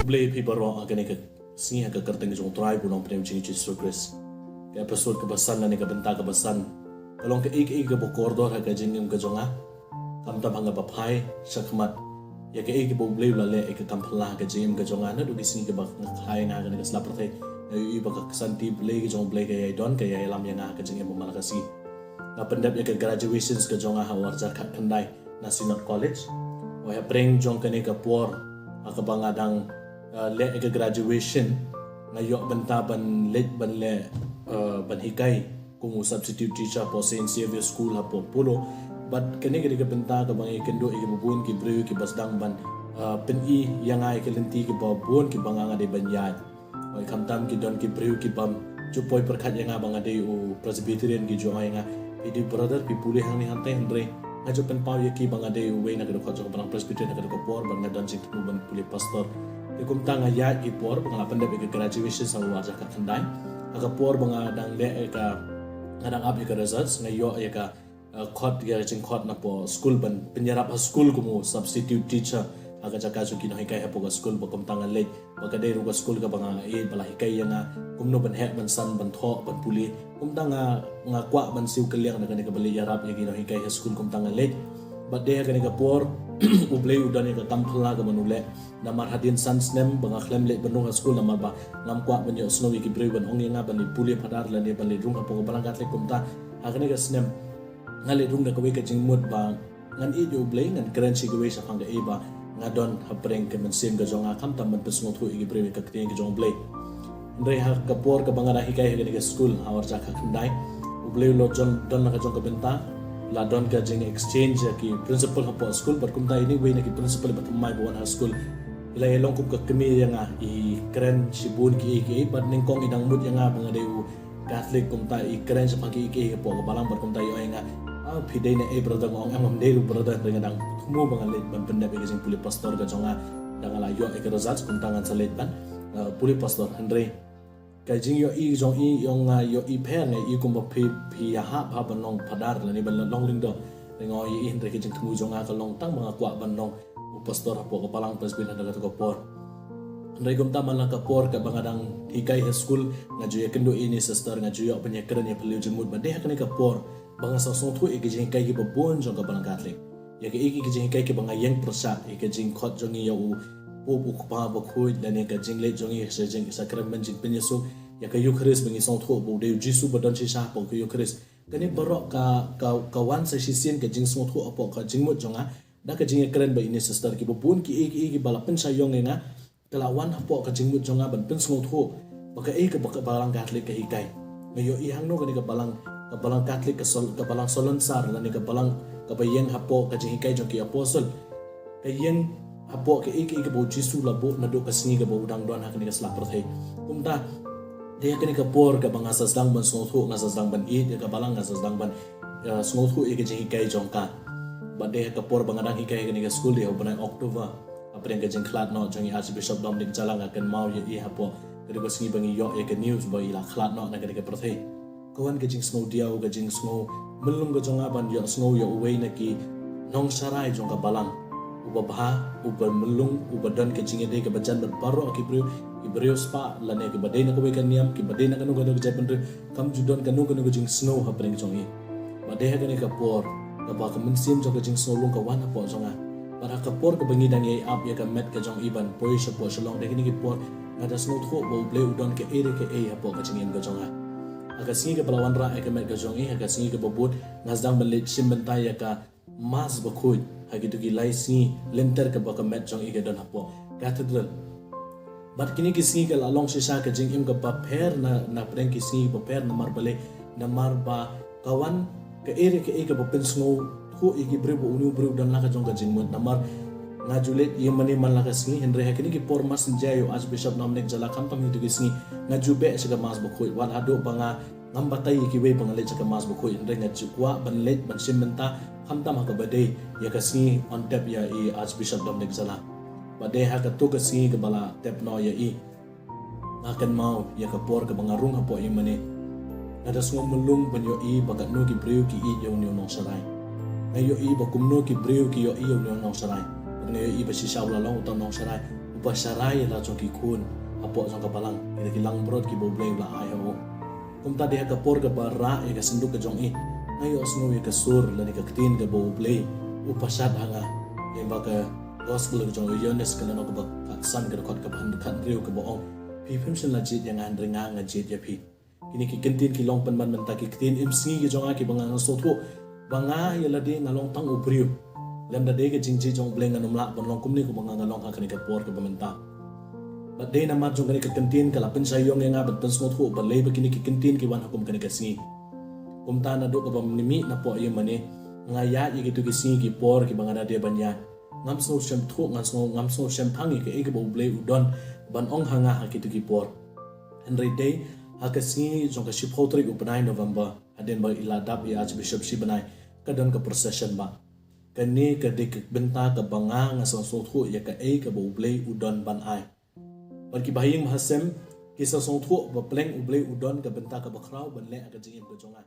blay pi baro agane ka singi ka kerteng jong try bunong prem jing Jisu Christ ka episode ka basan na ni ka benta ka basan kalong ka ik ka bokordor ha ka jing ka jonga kam ta banga bapai sakmat ya ka ik bo blay la le ka kampala ka jing ka jonga na du singi ka bak khai na ka slap prate yu ba ka santi blay ka jong blay ka ya don ka ya lam ya na ka jing mo malakasi na pendap ya ka graduations ka jonga ha warja ka kandai na sinot college o ya preng jong ka ni ka por akabang adang le ega graduation ngayo benta ban let ban le ban hikay kung substitute teacher po St. Xavier School hapo pulo but kani gani ka benta ka bang ikendo ikibubun ki breu ki basdang ban peni yang ay kelenti ki babun ki banganga de banyad o kamtam ki don ki breu ki bam chupoy perkhat yang abang ade u presbyterian ki jo ay nga idi brother pi puli hang ni hantay andre ngajo pen pau ki bang ade u way na ko jo bang presbyterian na ko por bang na don sing ban puli pastor kum tanga ya ki por pengalaman dari graduation sang warja ka kandai aga por banga dang le ka ngadang up ka results ngayo ya ka khot ya jing khot na po school ban penyerap school kumu substitute teacher aga jaka su kino hikai hapo ka school bokum tanga le baga dei ru ka school ka banga e bala hikai yanga kumno ban he ban san ban tho ban puli kum tanga nga kwa ban siu kaliang na ka bali yarap ya kino hikai school kum tanga le but dia ka ka por ublay udan ka kampala ka manule na marhadin sansnem banga klem le benung school na marba ngam kwa banyo snow ki breu ban ong nga ban li puli padar la ne ban li rung apo barang kat le kumta akane ka snem ngale rung da ka we ka jingmut ba ngan i jo ublay ngan currency ka we sa phang da e ba ngadon hapreng ka man sim ka jonga kam tam man pesngot hu ki breu ka kting ka jong blay ndre ha ka por ka banga hikai ka ni ka school awar ja ka khandai ublay lo jon don na ka jong ka benta la don ka jing exchange ki principal hapo school but kumta ini way na ki principal but mai bo na school ila elong kum ka kemi yang i kren sibun ki but ning kong idang mut yang bang ade u Katholik kumta i kren sa pagi ki hapo ka balang but kumta yo nga pidai na e brother ngong am de lu brother dengan dang tumu bang le ban penda be jing puli pastor ka jonga dang ala yo e ka razat kumta ngan salet ban puli pastor andre kajing yo i jong i yong yo i phe ne i kum ba phi ha ha ban long padar la ni ban long ling do ngo i hindre kajing tumu jong ka long tang mga kwa ban long pastor hapo ka palang presbyterian na ka por andre kum ta man la ka por ka bangadang hikai school ngaju ya kendo ini sister ngaju yo penyekran ya pelu jemut ban de ha ka por banga sa song thu e kajing kai ki babon jong ka balang Katholik ya ke iki kajing kai ki banga yang prasad e kajing khot jong yo bu pa bakhuid dan ka jing le jong sa jing sakrament jing penyesu ya ka Eucharist bengi song tho bu de Jisu badon chi sa po ka Eucharist kani barok ka wan sa sisin ka jing song tho apo ka jing mo jonga da ka jing kren ba ini sister ki bubun ki ki bala pen sa yong nga kala wan apo ka jing mo jonga ban pen song tho baka ka balang Katholik ka hikai ngayo i hang no ka balang Katholik ka balang solonsar la ni ka balang ka bayeng hapo ka jing hikai jong ki apostle ka yeng apo ke ke bo Jisu la bo na do ka singi ka bo udang don ha ka slap prothai kumta dia kini ka por ka banga sa sdang ban sngewthuh nga sa sdang ban i ka balang nga sa sdang ban sngewthuh ke jing hikai jongka ba dia ka por banga dang hikai ka school dia ban October apre ka jing khlat no jong Archbishop Dominic jalang akan mau i hapo ka do singi bangi yo ka news ba ila khlat no na ka prothai kawan ka jing snow dia ka jing snow melung ka jonga ban yo snow yo way na ki nong sarai jong ka balang ubah ubah melung ubah dan kecingnya dia kebacan berbaru Ibreu spa lane ke badai nak kau niam ke badai nak kanu kanu kejapan tu kam judon kanu kejing snow apa yang jongi badai kan ke por apa ke mensim jong kejing snow lung kawan apa jonga para ke por ke bengi dan ye up ya ke met ke jong iban poi sepo selong dek ni ke por ada snow tho bau bleu udon ke apa kejing ke jonga aga singi ke pelawan ra ke met ke jongi aga singi ke bobot ngazdang belit sim bentai ya ka mas bakhuid hagi tu ki lai singi lenter ke baka met jong ike don hapo cathedral but kini ki singi ke lalong sisa ke jing im ke paper na preng ki singi paper na marbale na marba kawan ke ke bapen snow ko iki brebo unu brebo dan la ka jong ka jing mon namar ngajulet ye mani man la ka singi henry ha kini ki por mas jayo Archbishop Dominic jala kampam itu ki singi ngajube se ka mas bakhuid wal ado banga ngambatai ki we bangale ka mas bakhuid henry ngajukwa ban let ban simenta hamta maka badai ya kasi on tap ya i Archbishop Dominic jala badai ha ka to kasi ke bala tap no ya i akan mau ya ka por ka bangarung hapo i mane ada semua melung banyo i bagat no ki breu ki i yo no sarai ayo i bakum no ki breu ki yo i yo no sarai ne i ba si saula long utan no sarai upasyarai la jong ki kun apo jong ka balang ida ki lang brod ki bobleng la ayo kum ta dia ka por ka bara e ka senduk ka jong ayo snu ka sur la ni ka tin ka bobleng upasat hanga yang baka gospel ka jong yones ka no ka san ka kot ka ban kan riu ka boong pi phim sin la jit yang an ringa nga jit ya pi kini ki kentin ki long pan man man ta ki tin mc ki jong ki banga so tho banga ialade ngalong tang ubriu landa de ke jingji jong bleng anum la bon long kumni ko banga ngalong ka kani ka por ka bamenta but de na ma jong kani ka kentin ka lapin sayong nga bat pan smot ho ba le ba kini ki kentin ki wan hukum kani ka singi kumta na do ka bam nimi na po ayo mane nga ya i gitu ki singi ki por ki banga de banya ngam so shem thu ngam so shem phangi ke ek bo ble udon ban ong hanga ha ki tu ki por henry day ha ka singi jong ka shipotri upanai November aden ba iladap ya archbishop shibanai kadon ka procession ba kani ka dik benta ka banga nga so thu ya ka e ka bo ble udon ban ai ban ki bahing mahasem ki so thu ba pleng ble udon ka benta ka bakrau ban le ka jingin ka jonga